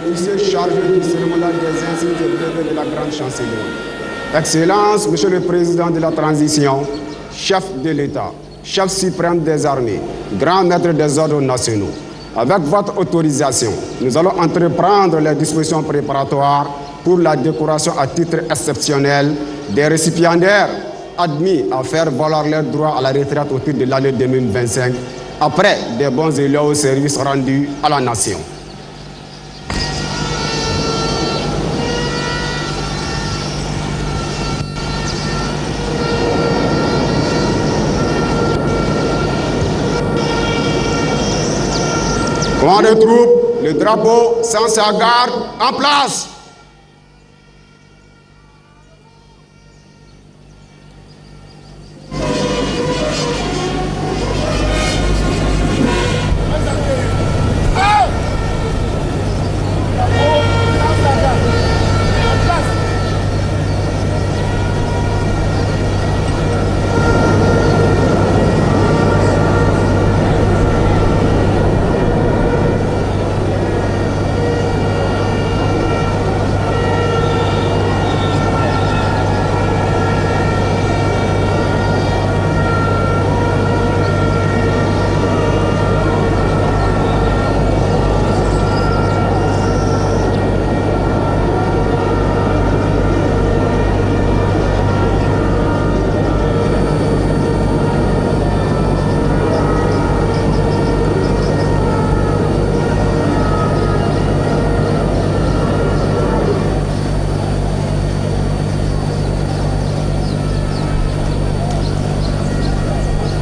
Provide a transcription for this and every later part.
Officier chargé du cérémonial des insignes et brevets de la grande chancellerie. Excellence, Monsieur le Président de la Transition, chef de l'État, chef suprême des armées, grand maître des ordres nationaux, avec votre autorisation, nous allons entreprendre les dispositions préparatoires pour la décoration à titre exceptionnel des récipiendaires admis à faire valoir leurs droits à la retraite au titre de l'année 2025, après des bons et loyaux services rendus à la nation. Commandant de troupes, le drapeau sans sa garde en place.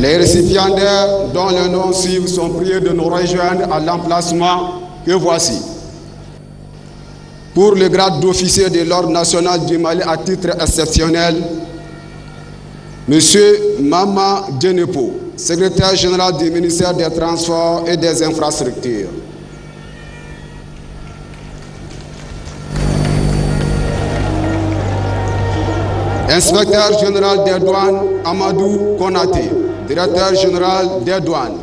Les récipiendaires dont les noms suivent sont priés de nous rejoindre à l'emplacement que voici. Pour le grade d'officier de l'Ordre national du Mali à titre exceptionnel, M. Mama Djenepo, secrétaire général du ministère des Transports et des Infrastructures. Inspecteur général des douanes, Amadou Konaté, directeur général des douanes.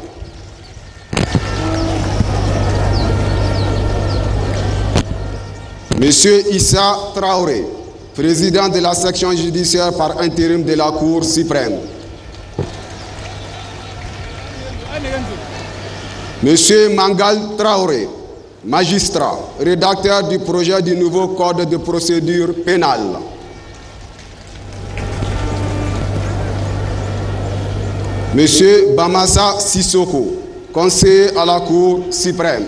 Monsieur Issa Traoré, président de la section judiciaire par intérim de la Cour suprême. Monsieur Mangal Traoré, magistrat, rédacteur du projet du nouveau code de procédure pénale. Monsieur Bamassa Sissoko, conseiller à la Cour suprême.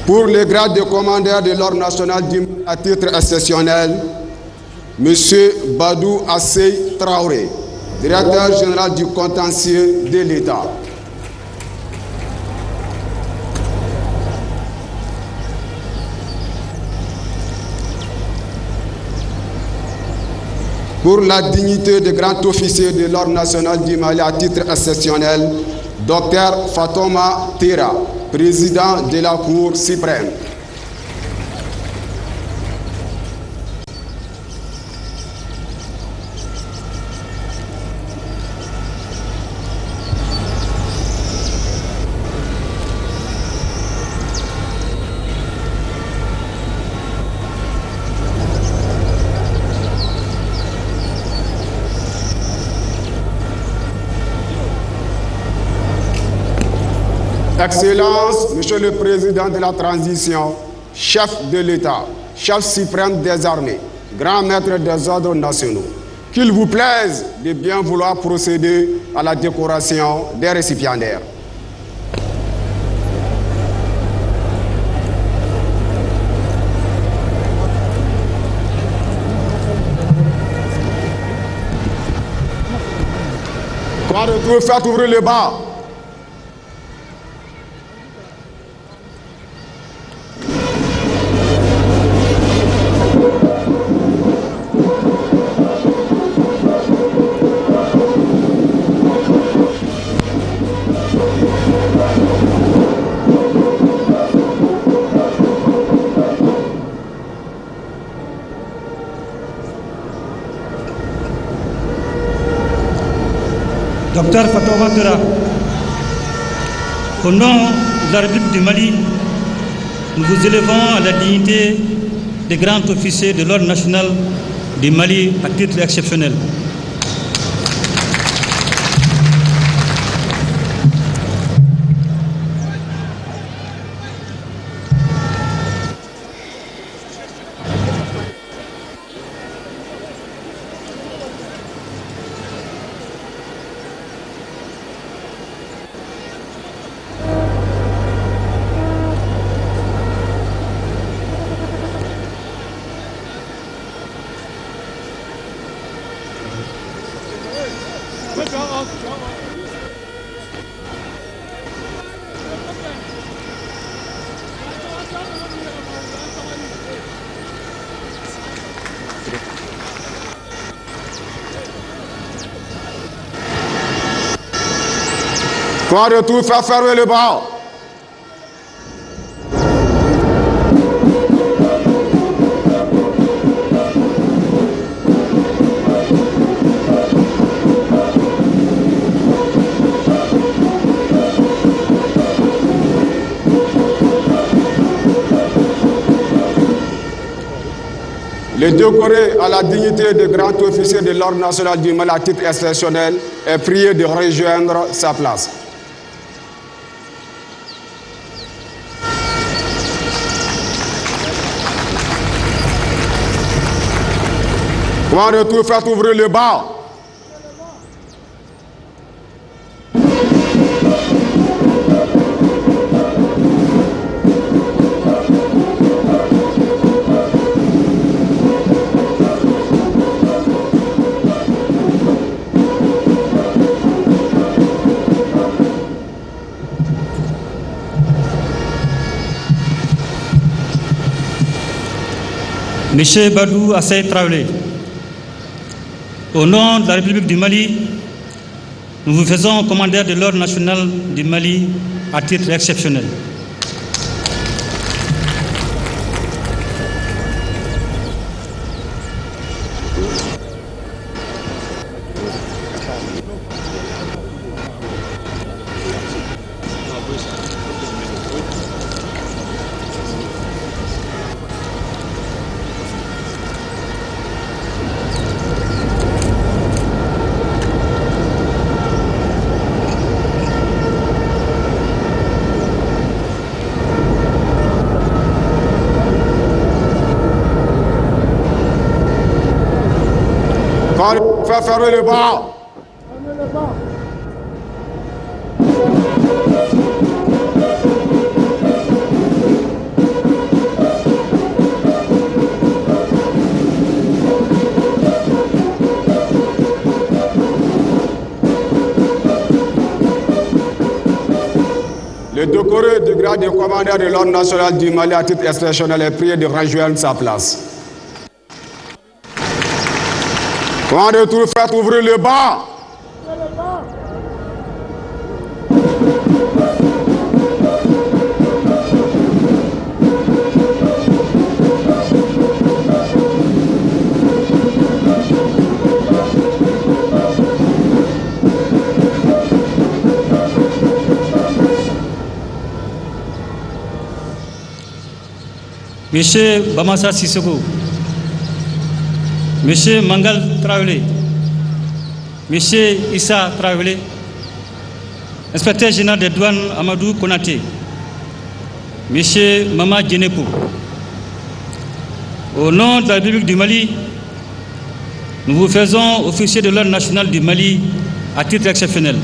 Pour le grade de commandeur de l'Ordre national à titre exceptionnel, Monsieur Badou Assey Traoré, directeur général du contentieux de l'État. Pour la dignité de grand officier de l'Ordre national du Mali à titre exceptionnel, Dr Fatoma Tera, président de la Cour suprême. Excellence, Monsieur le Président de la Transition, chef de l'État, chef suprême des armées, grand maître des ordres nationaux, qu'il vous plaise de bien vouloir procéder à la décoration des récipiendaires. Quand vous faites ouvrir le bas. Dr Fatouma Toura, au nom de la République du Mali, nous vous élevons à la dignité des grands officiers de l'Ordre national du Mali à titre exceptionnel. Point de tout, faire fermer le bras. Le décoré à la dignité de grand officier de l'Ordre national du Mali à titre exceptionnel est prié de rejoindre sa place. Point de tout, faites ouvrir le bas. Monsieur Badou Assey Traoré, au nom de la République du Mali, nous vous faisons commandeur de l'Ordre national du Mali à titre exceptionnel. Faire fermer le bas. Le décoré du grade de commandeur de l'Ordre national du Mali à titre exceptionnel est prié de rejoindre sa place. Point de tout, faites ouvrir le bas. Monsieur Bamassa Sissoko, Monsieur Mangal Traoré, Monsieur Issa Traoré, Inspecteur général des douanes Amadou Konaté, Monsieur Mama Djenepo, au nom de la République du Mali, nous vous faisons officier de l'Ordre national du Mali à titre exceptionnel.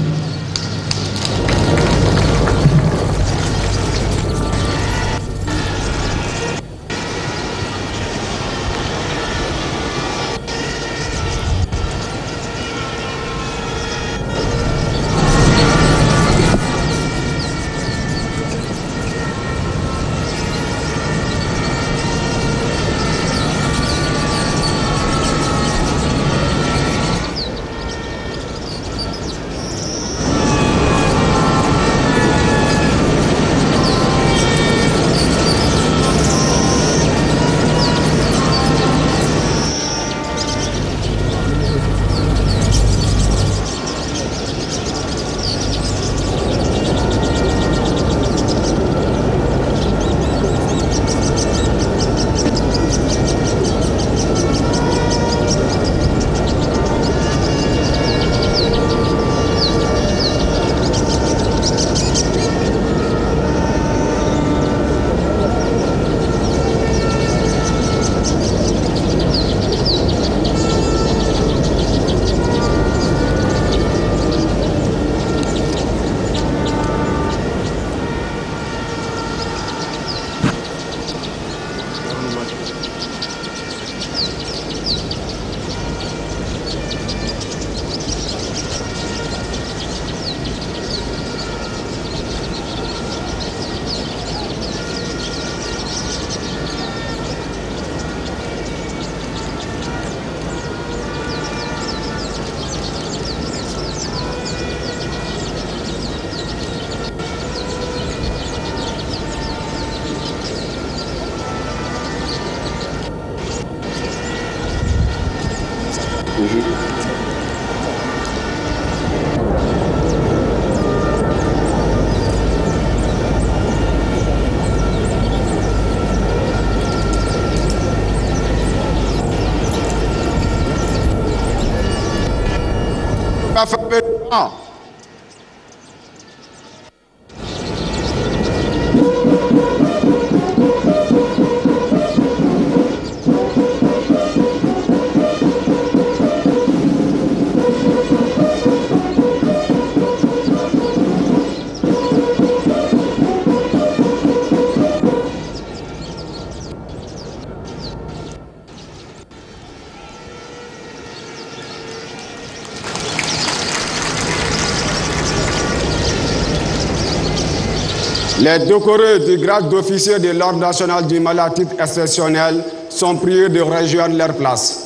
Les décorés du grade d'officier de l'Ordre national du Mali à titre exceptionnel sont priés de rejoindre leur place.